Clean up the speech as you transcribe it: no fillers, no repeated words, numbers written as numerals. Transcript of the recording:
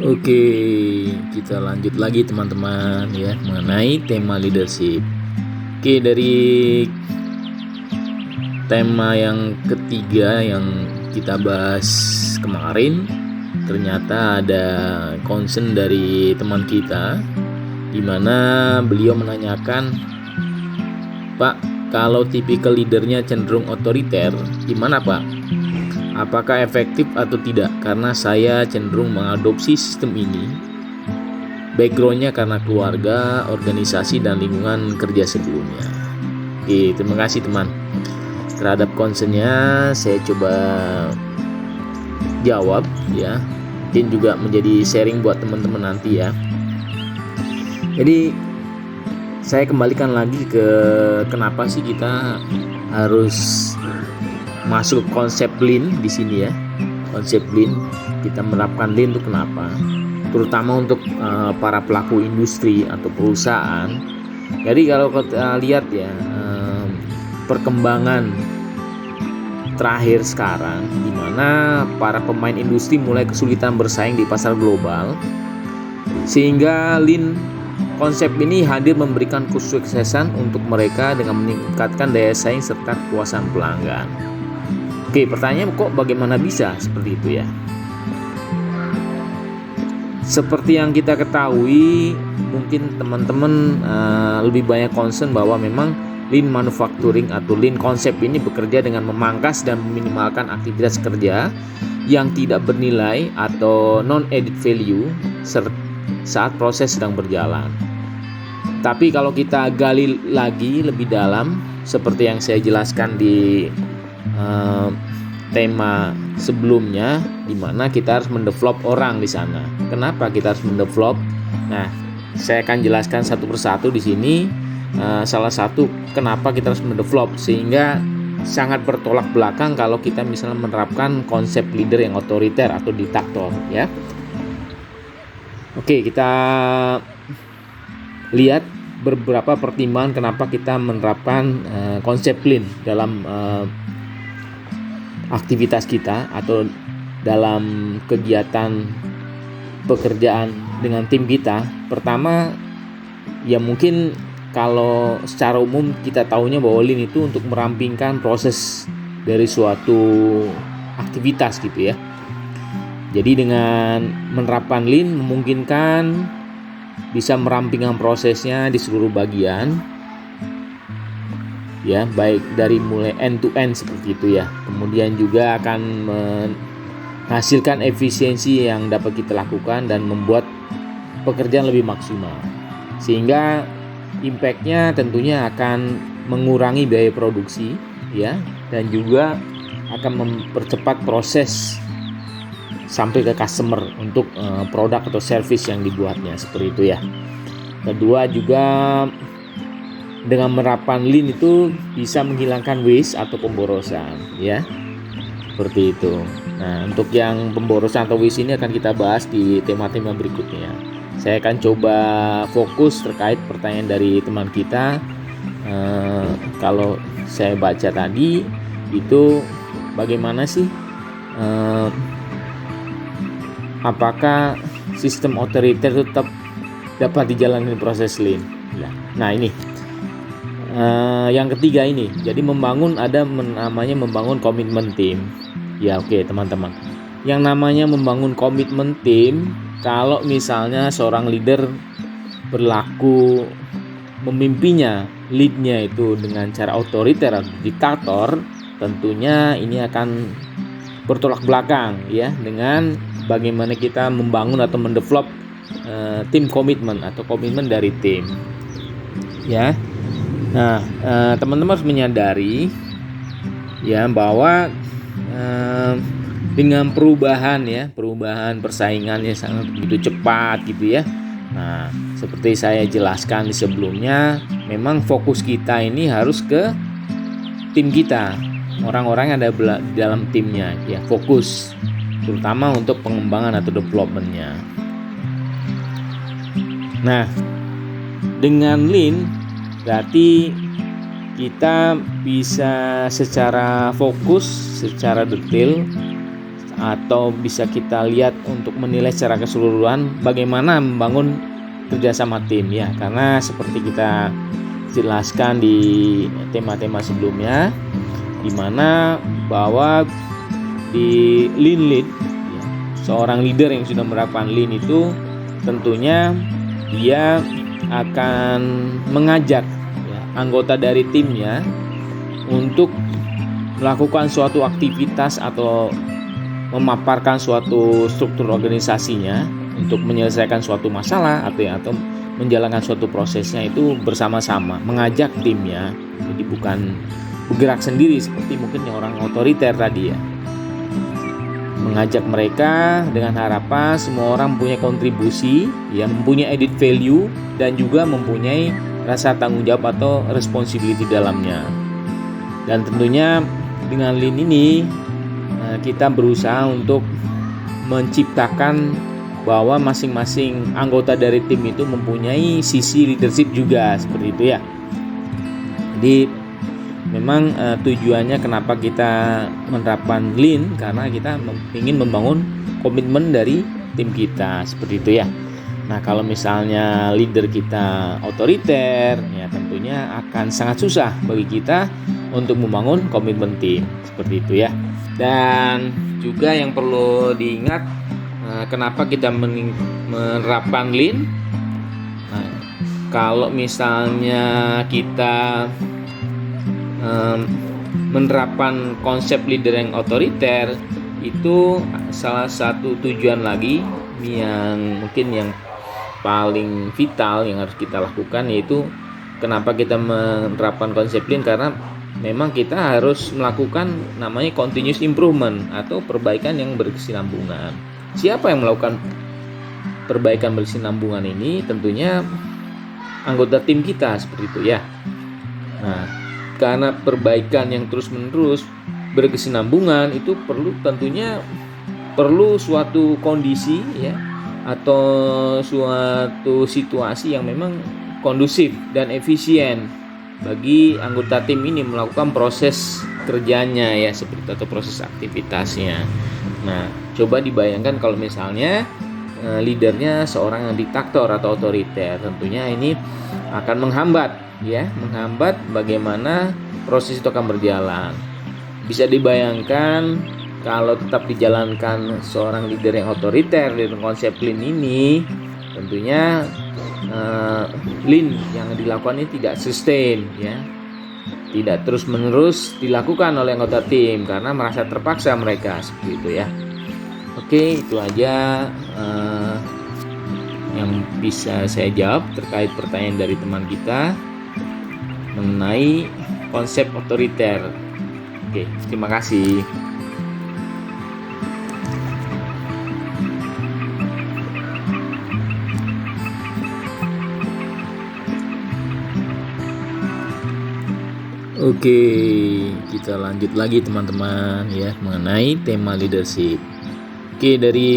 Oke, kita lanjut lagi teman-teman ya mengenai tema leadership. Oke, dari tema yang ketiga yang kita bahas kemarin, ternyata ada concern dari teman kita di mana beliau menanyakan, "Pak, kalau tipikal leadernya cenderung otoriter, gimana Pak? Apakah efektif atau tidak? Karena saya cenderung mengadopsi sistem ini. Backgroundnya karena keluarga, organisasi, dan lingkungan kerja sebelumnya." Oke, terima kasih teman. Terhadap concernnya saya coba jawab ya. Mungkin juga menjadi sharing buat teman-teman nanti ya. Jadi saya kembalikan lagi ke kenapa sih kita harus masuk konsep lean di sini ya. Konsep lean, kita menerapkan lean itu kenapa? Terutama untuk para pelaku industri atau perusahaan. Jadi kalau kita lihat ya, perkembangan terakhir sekarang di mana para pemain industri mulai kesulitan bersaing di pasar global, sehingga lean konsep ini hadir memberikan kesuksesan untuk mereka dengan meningkatkan daya saing serta kepuasan pelanggan. Oke, pertanyaannya kok bagaimana bisa seperti itu ya? Seperti yang kita ketahui, mungkin teman-teman lebih banyak concern bahwa memang lean manufacturing atau lean konsep ini bekerja dengan memangkas dan meminimalkan aktivitas kerja yang tidak bernilai atau non-added value saat proses sedang berjalan. Tapi kalau kita gali lagi lebih dalam, seperti yang saya jelaskan di tema sebelumnya, di mana kita harus mendevelop orang di sana. Kenapa kita harus mendevelop? Nah, saya akan jelaskan satu persatu di sini. Salah satu kenapa kita harus mendevelop, sehingga sangat bertolak belakang kalau kita misalnya menerapkan konsep leader yang otoriter atau diktator ya. Oke, kita lihat beberapa pertimbangan kenapa kita menerapkan konsep lean dalam aktivitas kita atau dalam kegiatan pekerjaan dengan tim kita. Pertama, ya mungkin kalau secara umum kita tahunya bahwa lean itu untuk merampingkan proses dari suatu aktivitas gitu ya. Jadi dengan menerapkan lean memungkinkan bisa merampingkan prosesnya di seluruh bagian ya, baik dari mulai end to end seperti itu ya. Kemudian juga akan menghasilkan efisiensi yang dapat kita lakukan dan membuat pekerjaan lebih maksimal, sehingga impact-nya tentunya akan mengurangi biaya produksi ya, dan juga akan mempercepat proses sampai ke customer untuk produk atau service yang dibuatnya seperti itu ya. Kedua juga dengan menerapkan lean itu bisa menghilangkan waste atau pemborosan ya, seperti itu. Nah, untuk yang pemborosan atau waste ini akan kita bahas di tema-tema berikutnya. Saya akan coba fokus terkait pertanyaan dari teman kita. Kalau saya baca tadi itu bagaimana sih, apakah sistem otoriter tetap dapat dijalani proses lean? Nah ini yang ketiga ini, jadi namanya membangun komitmen tim ya. Oke teman-teman, yang namanya membangun komitmen tim, kalau misalnya seorang leader berlaku memimpinya, leadnya itu dengan cara otoriter atau diktator, tentunya ini akan bertolak belakang ya dengan bagaimana kita membangun atau mendevelop tim komitmen atau komitmen dari tim ya. Nah, teman-teman harus menyadari ya bahwa dengan perubahan persaingannya sangat begitu cepat gitu ya. Nah, seperti saya jelaskan di sebelumnya, memang fokus kita ini harus ke tim kita, orang-orang yang ada di dalam timnya ya, fokus terutama untuk pengembangan atau developmentnya. Nah, dengan lean berarti kita bisa secara fokus, secara detail atau bisa kita lihat untuk menilai secara keseluruhan bagaimana membangun kerjasama tim ya, karena seperti kita jelaskan di tema-tema sebelumnya, di mana bahwa di Lean Lead ya, seorang leader yang sudah menerapkan Lean itu tentunya dia akan mengajak ya, anggota dari timnya untuk melakukan suatu aktivitas atau memaparkan suatu struktur organisasinya untuk menyelesaikan suatu masalah atau menjalankan suatu prosesnya itu bersama-sama, mengajak timnya. Jadi bukan bergerak sendiri seperti mungkin yang orang otoriter tadi ya. Mengajak mereka dengan harapan semua orang punya kontribusi, ya, mempunyai added value dan juga mempunyai rasa tanggung jawab atau responsibility dalamnya. Dan tentunya dengan Lean ini kita berusaha untuk menciptakan bahwa masing-masing anggota dari tim itu mempunyai sisi leadership juga, seperti itu ya. Jadi memang tujuannya kenapa kita menerapkan Lean, karena kita ingin membangun komitmen dari tim kita, seperti itu ya. Nah, kalau misalnya leader kita otoriter, ya tentunya akan sangat susah bagi kita untuk membangun komitmen tim, seperti itu ya. Dan juga yang perlu diingat, kenapa kita menerapkan Lean. Nah, kalau misalnya kita menerapkan konsep leader yang otoriter, itu salah satu tujuan lagi yang mungkin yang paling vital yang harus kita lakukan, yaitu kenapa kita menerapkan konsep Lean, karena memang kita harus melakukan namanya continuous improvement atau perbaikan yang berkesinambungan. Siapa yang melakukan perbaikan berkesinambungan ini? Tentunya anggota tim kita, seperti itu ya. Nah, karena perbaikan yang terus-menerus berkesinambungan itu tentunya perlu suatu kondisi ya, atau suatu situasi yang memang kondusif dan efisien bagi anggota tim ini melakukan proses kerjanya ya, seperti itu, atau proses aktivitasnya. Nah, coba dibayangkan kalau misalnya leadernya seorang yang diktator atau otoriter, tentunya ini akan menghambat bagaimana proses itu akan berjalan. Bisa dibayangkan kalau tetap dijalankan seorang leader yang otoriter dengan konsep Lean ini, tentunya Lean yang dilakukan ini tidak sustain ya, tidak terus menerus dilakukan oleh anggota tim karena merasa terpaksa mereka, seperti itu ya. Oke, itu aja yang bisa saya jawab terkait pertanyaan dari teman kita mengenai konsep otoriter. Oke, terima kasih. Oke, kita lanjut lagi teman-teman ya mengenai tema leadership. Oke, dari